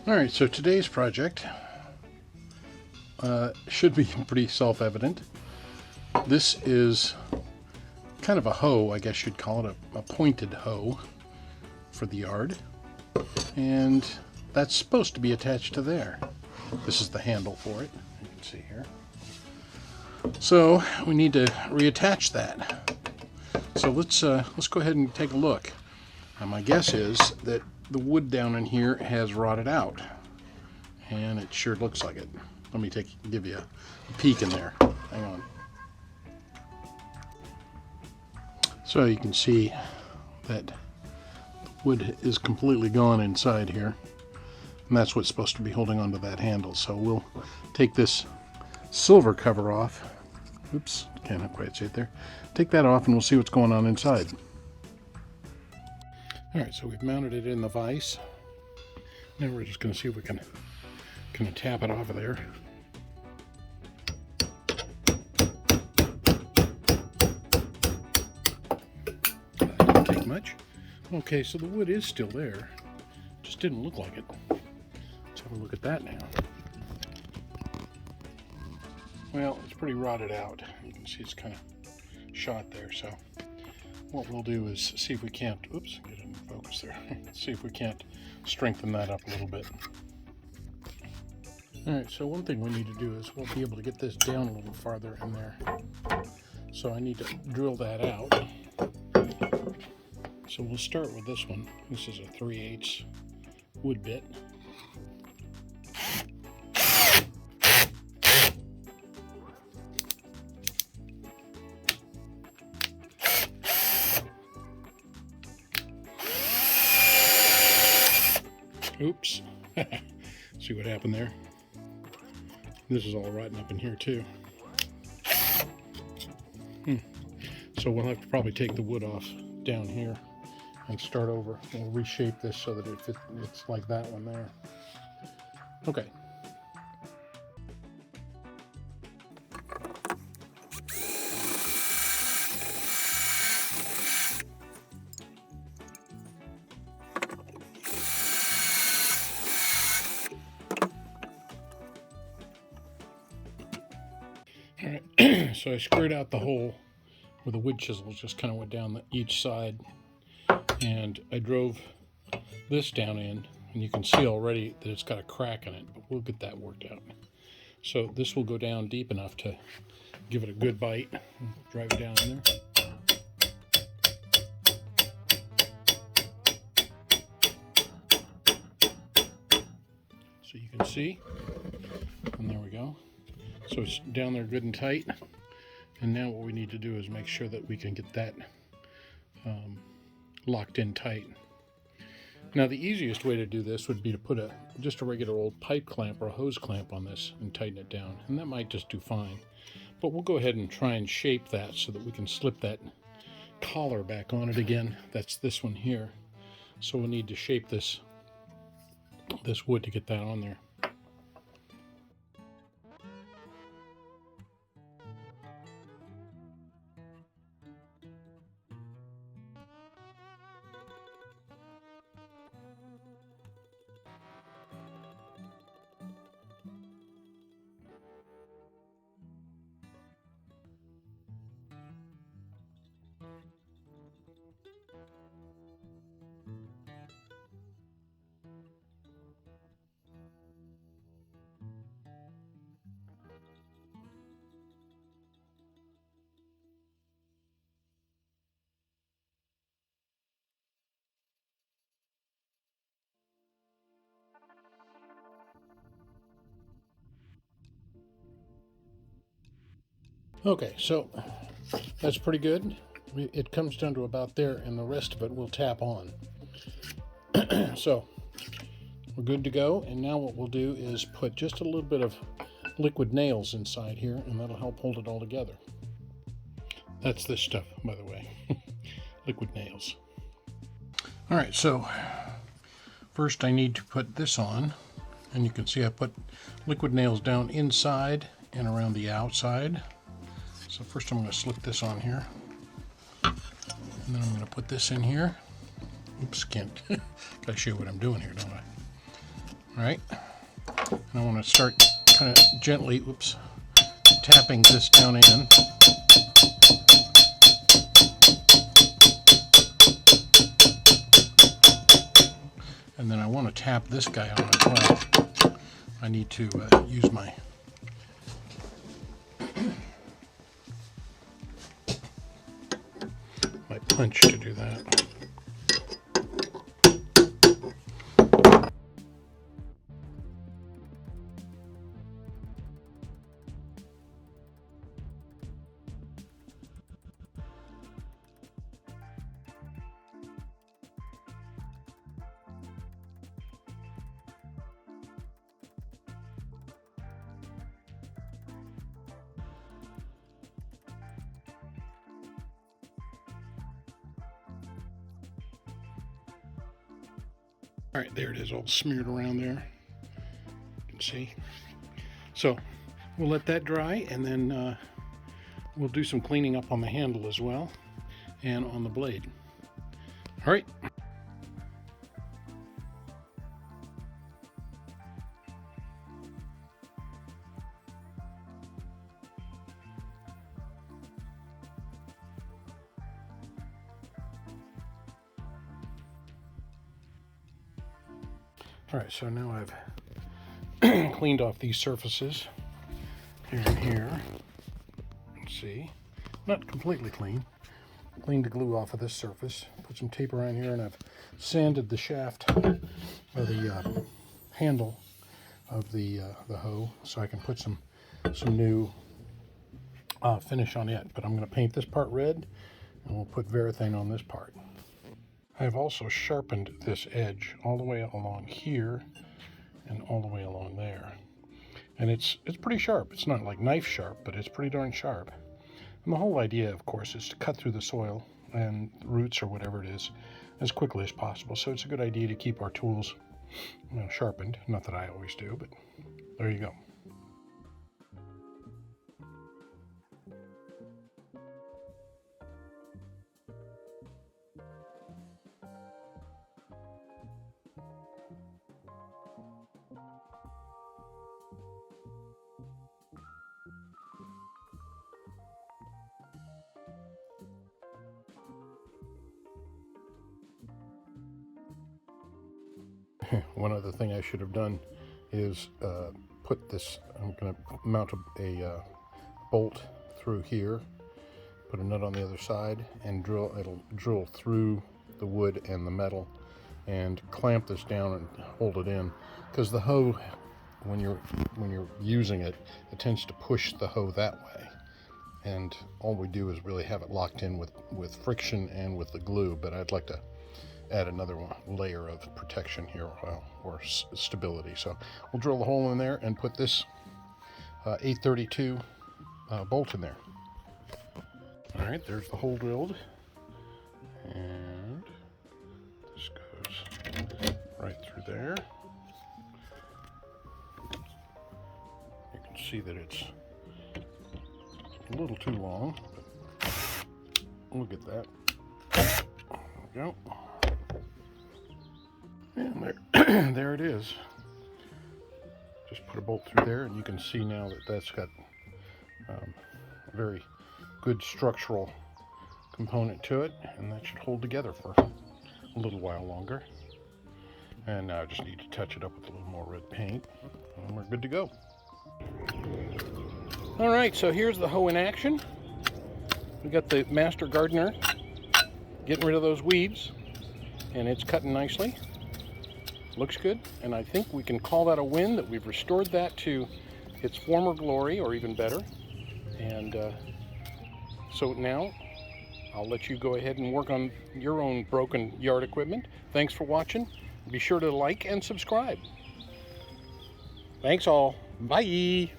Alright, so today's project should be pretty self-evident. This is kind of a hoe, I guess you'd call it, a pointed hoe for the yard. And that's supposed to be attached to there. This is the handle for it, you can see here. So we need to reattach that. So let's go ahead and take a look. Now my guess is that the wood down in here has rotted out, and it sure looks like it. Let me give you a peek in there. Hang on. So you can see that the wood is completely gone inside here, and that's what's supposed to be holding onto that handle. So we'll take this silver cover off. Oops, can't quite see it there. Take that off and we'll see what's going on inside. Alright, so we've mounted it in the vise. Now we're just going to see if we can tap it off of there. That didn't take much. Okay, so the wood is still there. Just didn't look like it. Let's have a look at that now. Well, it's pretty rotted out. You can see it's kind of shot there, so what we'll do is see if we can't, oops, get in focus there. See if we can't strengthen that up a little bit. Alright, so one thing we need to do is we'll be able to get this down a little farther in there. So I need to drill that out. So we'll start with this one. This is a 3/8 wood bit. Oops. See what happened there? This is all rotten up in here too. So we'll have to probably take the wood off down here and start over. We'll reshape this so that it's like that one there. Okay. Alright, so I screwed out the hole where the wood chisel just kind of went down each side, and I drove this down in, and you can see already that it's got a crack in it, but we'll get that worked out. So this will go down deep enough to give it a good bite. Drive it down in there. So you can see, and there we go. So it's down there good and tight, and now what we need to do is make sure that we can get that locked in tight. Now the easiest way to do this would be to put just a regular old pipe clamp or a hose clamp on this and tighten it down, and that might just do fine. But we'll go ahead and try and shape that so that we can slip that collar back on it again. That's this one here. So we'll need to shape this wood to get that on there. Okay, so that's pretty good. It comes down to about there, and the rest of it we'll tap on. So we're good to go, and now what we'll do is put just a little bit of liquid nails inside here, and that'll help hold it all together. That's this stuff, by the way. Liquid nails. Alright, so first I need to put this on, and you can see I put liquid nails down inside and around the outside. So first I'm going to slip this on here, and then I'm going to put this in here. Oops, can't. Gotta show you what I'm doing here, don't I? All right, and I want to start kind of gently, tapping this down in. And then I want to tap this guy on as well. I need to use my punch to do that. All right, there it is, all smeared around there. You can see. So we'll let that dry, and then we'll do some cleaning up on the handle as well, and on the blade. All right. All right, so now I've cleaned off these surfaces here and here. Let's see, not completely clean. Cleaned the glue off of this surface. Put some tape around here, and I've sanded the shaft or the handle of the hoe, so I can put some new finish on it. But I'm going to paint this part red, and we'll put Varathane on this part. I've also sharpened this edge all the way along here and all the way along there. And it's pretty sharp. It's not like knife sharp, but it's pretty darn sharp. And the whole idea, of course, is to cut through the soil and roots or whatever it is as quickly as possible. So it's a good idea to keep our tools, sharpened. Not that I always do, but there you go. One other thing I should have done is put this, I'm going to mount a bolt through here, put a nut on the other side, and it'll drill through the wood and the metal, and clamp this down and hold it in, because the hoe, when you're using it, it tends to push the hoe that way, and all we do is really have it locked in with friction and with the glue. But I'd like to add another layer of protection here, or stability. So we'll drill the hole in there and put this 832 bolt in there. All right, there's the hole drilled, and this goes right through there. You can see that it's a little too long, but we'll get that. There we go. And there it is. Just put a bolt through there, and you can see now that that's got a very good structural component to it, and that should hold together for a little while longer. And now I just need to touch it up with a little more red paint, and we're good to go. All right, so here's the hoe in action. We got the Master Gardener getting rid of those weeds, and it's cutting nicely. Looks good, and I think we can call that a win, that we've restored that to its former glory, or even better. And so now I'll let you go ahead and work on your own broken yard equipment. Thanks for watching. Be sure to like and subscribe. Thanks all. Bye.